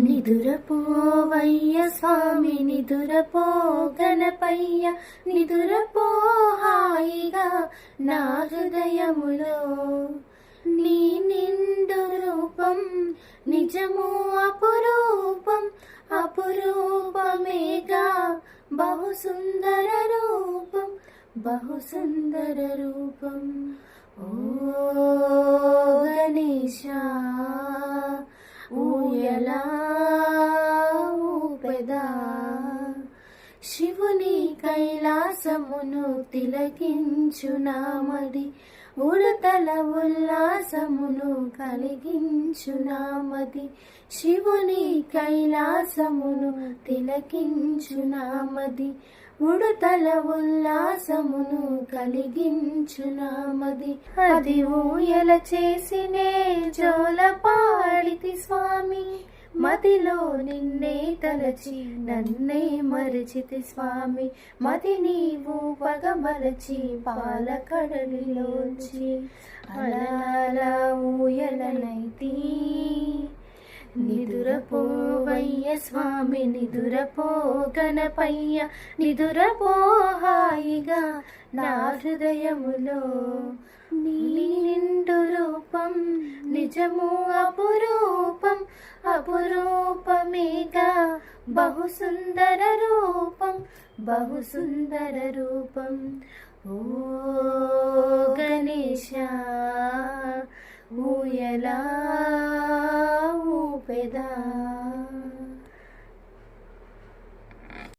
నిదురపోవయ్య స్వామి నిదురపో గణపయ్య నిదురపో హాయిగా నా హృదయములో నీ నిండు రూపం నిజము అపురూపం అపురూపమేగా బహు సుందర రూపం బహు సుందర రూపం ఓ గణేశ ఊయలా ఊపెదా శివుని కైలాసమును తిలకించు నామది ఉడతల ఉల్లాసమును కలిగించు నామది శివుని కైలాసమును తిలకించు నామది ఉడతల ఉల్లాసమును కలిగించు నామది అది ఊయల చేసినే జోల పాడితి స్వామి మదిలో నిన్నే తలచి నన్నే మరచితి స్వామి మది నీవు పగమరచి పాలకడలిలోంచి అలా ఊయలనైతి నిదురపోవయ్య స్వామి నిదురపో గణపయ్య నిదురపో హాయిగా నా హృదయములో నీ నిండు రూపం నిజము అపురూపం అపురూపమేగా బహు సుందర రూపం బహు సుందర రూపం ఓ గణేశ ఊయలా